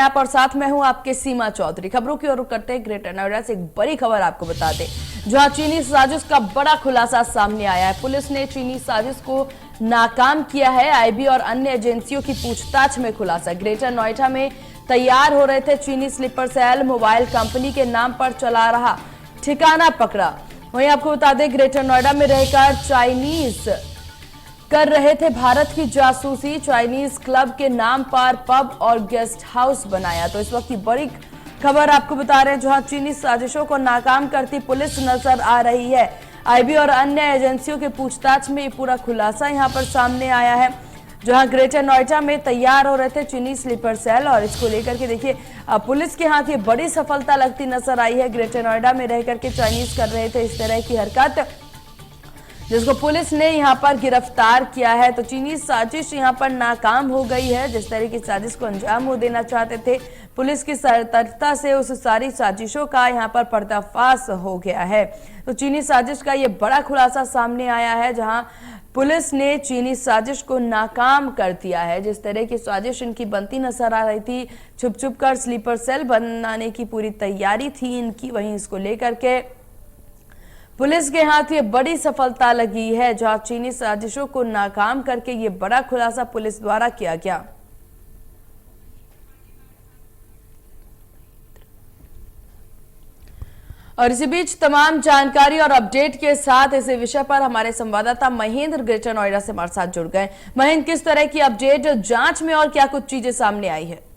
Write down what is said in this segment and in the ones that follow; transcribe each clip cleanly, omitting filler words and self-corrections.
आप और साथ में हूं आपके सीमा चौधरी। खबरों की ओर करते हैं ग्रेटर नोएडा से एक बड़ी खबर आपको बता दें, जहां चीनी साजिश का बड़ा खुलासा सामने आया है। पुलिस ने चीनी साजिश को नाकाम किया है। आईबी और अन्य एजेंसियों की पूछताछ में खुलासा। ग्रेटर नोएडा में तैयार हो रहे थे चीनी स्लीपर सेल, मोबाइल कंपनी के नाम पर चला रहा ठिकाना पकड़ा। वहीं आपको बता दें, ग्रेटर नोएडा में रहकर चाइनीज कर रहे थे भारत की जासूसी। चाइनीज क्लब के नाम पर पब और गेस्ट हाउस बनाया। तो इस वक्त की बड़ी खबर आपको बता रहे हैं, जहां चीनी साजिशों को नाकाम करती पुलिस नजर आ रही है। आईबी और अन्य एजेंसियों के पूछताछ में ये पूरा खुलासा यहां पर सामने आया है, जहां ग्रेटर नोएडा में तैयार हो रहे थे चीनी स्लीपर सेल। और इसको लेकर के देखिए, पुलिस के हाथ ये बड़ी सफलता लगती नजर आई है। ग्रेटर नोएडा में रह करके चाइनीज कर रहे थे इस तरह की हरकत, जिसको पुलिस ने यहां पर गिरफ्तार किया है। तो चीनी साजिश यहां पर नाकाम हो गई है। जिस तरह की साजिश को अंजाम वो देना चाहते थे, पुलिस की सतर्कता से उस सारी साजिशों का यहां पर पर्दाफाश हो गया है। तो चीनी साजिश का ये बड़ा खुलासा सामने आया है, जहां पुलिस ने चीनी साजिश को नाकाम कर दिया है। जिस तरह की साजिश इनकी बनती नजर आ रही थी, छुप छुप कर स्लीपर सेल बनाने की पूरी तैयारी थी इनकी, वहीं इसको लेकर के पुलिस के हाथ ये बड़ी सफलता लगी है, जहां चीनी साजिशों को नाकाम करके ये बड़ा खुलासा पुलिस द्वारा किया गया। और इसी बीच तमाम जानकारी और अपडेट के साथ इस विषय पर हमारे संवाददाता महेंद्र ग्रेटर नोएडा से हमारे साथ जुड़ गए। महेंद्र, किस तरह की अपडेट जांच में और क्या कुछ चीजें सामने आई है?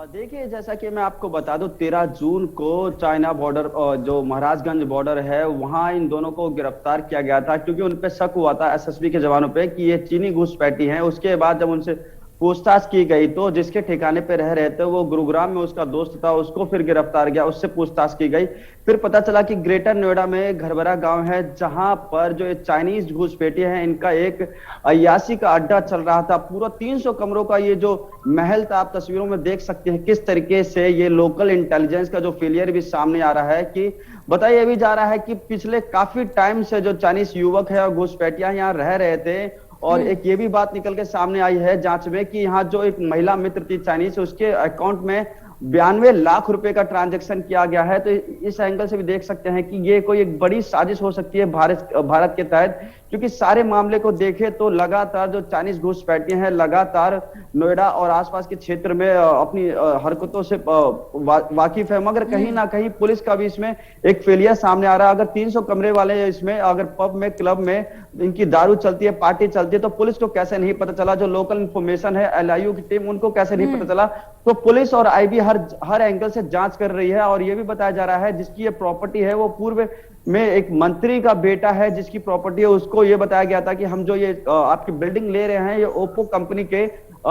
देखिए, जैसा कि मैं आपको बता दूं, 13 जून को चाइना बॉर्डर, जो महाराजगंज बॉर्डर है, वहां इन दोनों को गिरफ्तार किया गया था, क्योंकि उन पे शक हुआ था एसएसबी के जवानों पे कि ये चीनी घुसपैठी हैं। उसके बाद जब उनसे पूछताछ की गई तो जिसके ठिकाने पे रह रहे थे वो गुरुग्राम में उसका दोस्त था, उसको फिर गिरफ्तार किया, उससे पूछताछ की गई। फिर पता चला कि ग्रेटर नोएडा में घरबरा गांव है, जहां पर जो चाइनीज घुसपैठी है, इनका एक अय्यासी का अड्डा चल रहा था। पूरा 300 कमरों का ये जो महल था, आप तस्वीरों में देख सकते हैं किस तरीके से ये लोकल इंटेलिजेंस का जो फेलियर भी सामने आ रहा है। कि बताया भी जा रहा है कि पिछले काफी टाइम से जो चाइनीज युवक है और घुसपैठियां यहाँ रह रहे थे। और एक ये भी बात निकल के सामने आई है जांच में कि यहाँ जो एक महिला मित्र थी चाइनीज, उसके अकाउंट में 92 लाख रुपए का ट्रांजैक्शन किया गया है। तो इस एंगल से भी देख सकते हैं कि ये कोई एक बड़ी साजिश हो सकती है भारत के तहत, क्योंकि सारे मामले को देखें तो लगातार जो चाइनीज घुसपैठियां हैं लगातार नोएडा और आसपास के क्षेत्र में अपनी हरकतों से वाकिफ है। मगर कहीं ना कहीं पुलिस का भी इसमें एक फेलियर सामने आ रहा है। अगर 300 कमरे वाले इसमें, अगर पब में, क्लब में इनकी दारू चलती है, पार्टी चलती है, तो पुलिस को कैसे नहीं पता चला? जो लोकल इंफॉर्मेशन है एलआईयू की टीम, उनको कैसे नहीं पता चला? तो पुलिस और आईबी हर एंगल से जांच कर रही है। और यह भी बताया जा रहा है जिसकी ये प्रॉपर्टी है वो पूर्व में एक मंत्री का बेटा है जिसकी प्रॉपर्टी है, उसको ये बताया गया था कि हम जो ये आपकी बिल्डिंग ले रहे हैं ये ओप्पो कंपनी के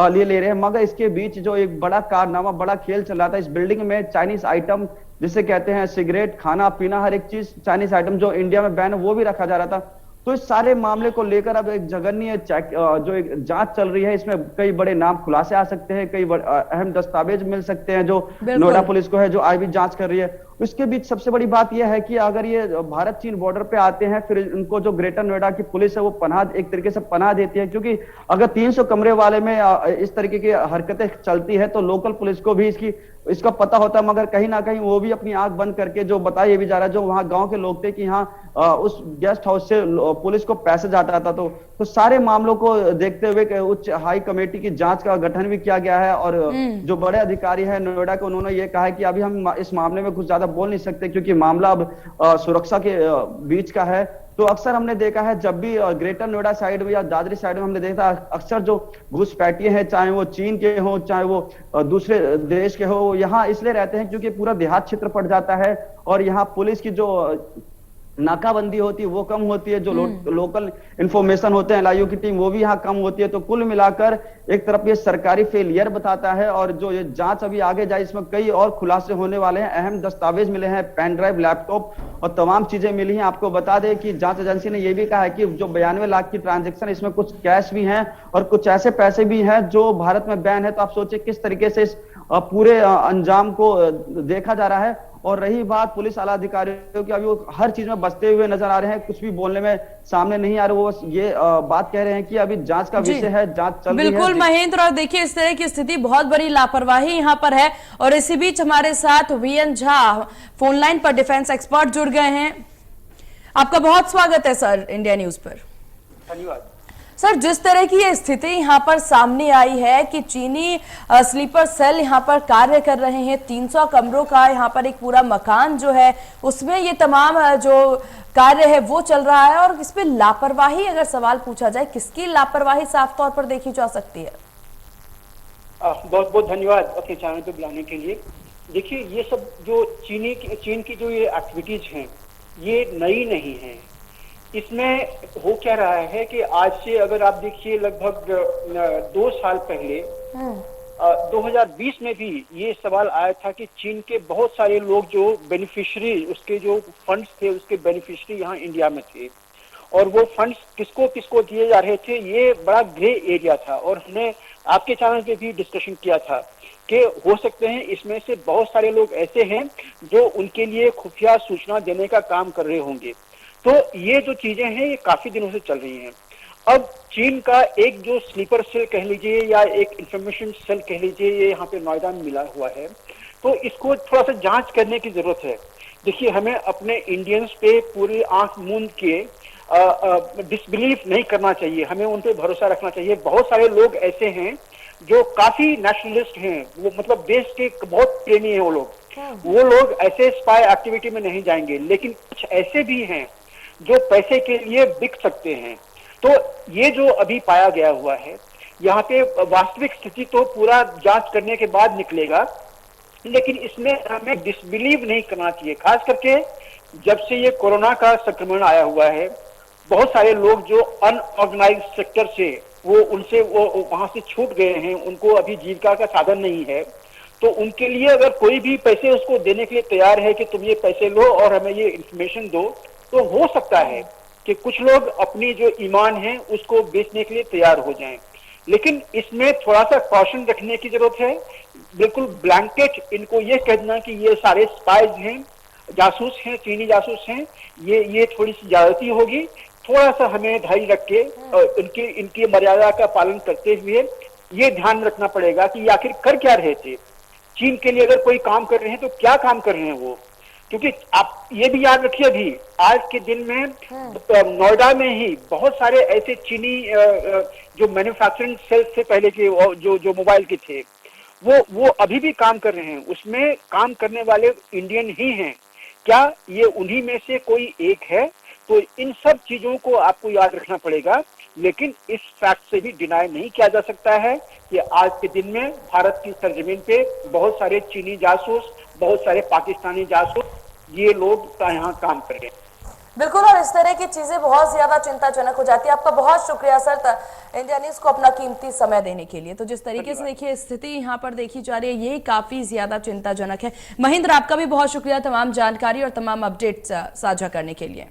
लिए ले रहे हैं। मगर इसके बीच जो एक बड़ा कारनामा, बड़ा खेल चल रहा था। इस बिल्डिंग में चाइनीज आइटम, जिसे कहते हैं सिगरेट, खाना पीना, हर एक चीज चाइनीज आइटम जो इंडिया में बैन है वो भी रखा जा रहा था। तो इस सारे मामले को लेकर अब एक जघन्य जो एक जांच चल रही है, इसमें कई बड़े नाम खुलासे आ सकते हैं, कई अहम दस्तावेज मिल सकते हैं जो नोएडा पुलिस को है, जो आईबी जांच कर रही है। उसके बीच सबसे बड़ी बात यह है कि अगर ये भारत चीन बॉर्डर पे आते हैं, फिर इनको जो ग्रेटर नोएडा की पुलिस है वो पनाह, एक तरीके से पनाह देती है। क्योंकि अगर 300 कमरे वाले में इस तरीके की हरकतें चलती है तो लोकल पुलिस को भी इसका पता होता है। मगर कहीं ना कहीं वो भी अपनी आंख बंद करके, जो बताया भी जा रहा है, जो वहां गांव के लोग थे कि यहाँ उस गेस्ट हाउस से पुलिस को पैसे जाता था। तो सारे मामलों को देखते हुए उच्च हाई कमेटी की जांच का गठन भी किया गया है। और जो बड़े अधिकारी है नोएडा के, उन्होंने ये कहा है कि अभी हम इस मामले में कुछ ज्यादा बोल नहीं सकते, क्योंकि मामला अब सुरक्षा के बीच का है। तो अक्सर हमने देखा है जब भी ग्रेटर नोएडा साइड में या दादरी साइड में हमने देखा, अक्सर जो घुसपैठिए हैं, चाहे वो चीन के हो, चाहे वो दूसरे देश के हो, यहाँ इसलिए रहते हैं क्योंकि पूरा देहात क्षेत्र पड़ जाता है। और यहाँ पुलिस की जो नाकाबंदी होती है वो कम होती है, जो लोकल इंफॉर्मेशन होते हैं एलआईयू की टीम, वो भी यहाँ कम होती है। तो कुल मिलाकर एक तरफ ये सरकारी फेलियर बताता है। और जो ये जांच अभी आगे जाए, इसमें कई और खुलासे होने वाले हैं। अहम दस्तावेज मिले हैं, पेन ड्राइव, लैपटॉप और तमाम चीजें मिली हैं। आपको बता दें कि जांच एजेंसी ने यह भी कहा है कि जो 92 लाख की ट्रांजेक्शन, इसमें कुछ कैश भी हैं और कुछ ऐसे पैसे भी हैं जो भारत में बैन है। तो आप सोचिए किस तरीके से इस पूरे अंजाम को देखा जा रहा है। और रही बात पुलिस आला अधिकारियों की, अभी वो हर चीज में बचते हुए नजर आ रहे हैं, कुछ भी बोलने में सामने नहीं आ रहे। वो बस ये बात कह रहे हैं कि अभी जांच का जी विषय है, जांच चल रही है। बिल्कुल महेंद्र, और देखिए इस तरह की स्थिति बहुत बड़ी लापरवाही यहाँ पर है। और इसी बीच हमारे साथ वीएन झा फोन लाइन पर डिफेंस एक्सपर्ट जुड़ गए हैं। आपका बहुत स्वागत है सर इंडिया न्यूज पर। धन्यवाद सर, जिस तरह की ये स्थिति यहाँ पर सामने आई है कि चीनी स्लीपर सेल यहाँ पर कार्य कर रहे हैं, 300 कमरों का यहाँ पर एक पूरा मकान जो है उसमें ये तमाम जो कार्य है वो चल रहा है, और इस पे लापरवाही अगर सवाल पूछा जाए, किसकी लापरवाही साफ तौर पर देखी जा सकती है? बहुत बहुत धन्यवाद अपने चैनल पे बुलाने के लिए। देखिए, ये सब जो चीन की जो ये एक्टिविटीज हैं ये नई नहीं है। इसमें हो क्या रहा है कि आज से अगर आप देखिए लगभग 2 साल पहले 2020 में भी ये सवाल आया था कि चीन के बहुत सारे लोग जो बेनिफिशियरी, उसके जो फंड्स थे उसके बेनिफिशियरी यहाँ इंडिया में थे, और वो फंड्स किसको किसको दिए जा रहे थे ये बड़ा ग्रे एरिया था। और हमने आपके चैनल पे भी डिस्कशन किया था कि हो सकते हैं इसमें से बहुत सारे लोग ऐसे हैं जो उनके लिए खुफिया सूचना देने का काम कर रहे होंगे। तो ये जो चीजें हैं ये काफी दिनों से चल रही हैं। अब चीन का एक जो स्लीपर सेल कह लीजिए या एक इंफॉर्मेशन सेल कह लीजिए, ये यहाँ पे नोएडा में मिला हुआ है, तो इसको थोड़ा सा जांच करने की जरूरत है। देखिए, हमें अपने इंडियंस पे पूरी आंख मूंद के डिसबिलीव नहीं करना चाहिए, हमें उन पे भरोसा रखना चाहिए। बहुत सारे लोग ऐसे हैं जो काफी नेशनलिस्ट हैं, वो मतलब देश के बहुत प्रेमी हैं वो लोग ऐसे स्पाई एक्टिविटी में नहीं जाएंगे। लेकिन कुछ ऐसे भी हैं जो पैसे के लिए बिक सकते हैं। तो ये जो अभी पाया गया हुआ है, यहाँ पे वास्तविक स्थिति तो पूरा जांच करने के बाद निकलेगा, लेकिन इसमें हमें डिसबिलीव नहीं करना चाहिए। खास करके जब से ये कोरोना का संक्रमण आया हुआ है, बहुत सारे लोग जो अनऑर्गेनाइज्ड सेक्टर से वो वहां से छूट गए हैं, उनको अभी जीविका का साधन नहीं है, तो उनके लिए अगर कोई भी पैसे उसको देने के लिए तैयार है कि तुम ये पैसे लो और हमें ये इंफॉर्मेशन दो, तो हो सकता है कि कुछ लोग अपनी जो ईमान है उसको बेचने के लिए तैयार हो जाएं। लेकिन इसमें थोड़ा सा कॉशन रखने की जरूरत है। बिल्कुल ब्लैंकेट इनको ये कहना कि ये सारे स्पाइज हैं, जासूस हैं, चीनी जासूस हैं, ये थोड़ी सी ज्यादती होगी। थोड़ा सा हमें धैर्य रख के इनकी मर्यादा का पालन करते हुए ये ध्यान रखना पड़ेगा कि आखिर कर क्या रहे थे। चीन के लिए अगर कोई काम कर रहे हैं तो क्या काम कर रहे हैं वो, क्योंकि आप ये भी याद रखिए अभी आज के दिन में नोएडा में ही बहुत सारे ऐसे चीनी जो मैन्युफैक्चरिंग सेल्स थे पहले के, जो मोबाइल के थे, वो अभी भी काम कर रहे हैं। उसमें काम करने वाले इंडियन ही हैं। क्या ये उन्हीं में से कोई एक है? तो इन सब चीजों को आपको याद रखना पड़ेगा। लेकिन इस फैक्ट से भी डिनाई नहीं किया जा सकता है कि आज के दिन में भारत की सरजमीन पे बहुत सारे चीनी जासूस, बहुत सारे पाकिस्तानी जासूस, ये लोग यहाँ काम कर रहे हैं। बिल्कुल, और इस तरह की चीजें बहुत ज्यादा चिंताजनक हो जाती है। आपका बहुत शुक्रिया सर इंडिया न्यूज को अपना कीमती समय देने के लिए। तो जिस तरीके से देखिए स्थिति यहाँ पर देखी जा रही है ये काफी ज्यादा चिंताजनक है। महेंद्र, आपका भी बहुत शुक्रिया तमाम जानकारी और तमाम अपडेट साझा करने के लिए।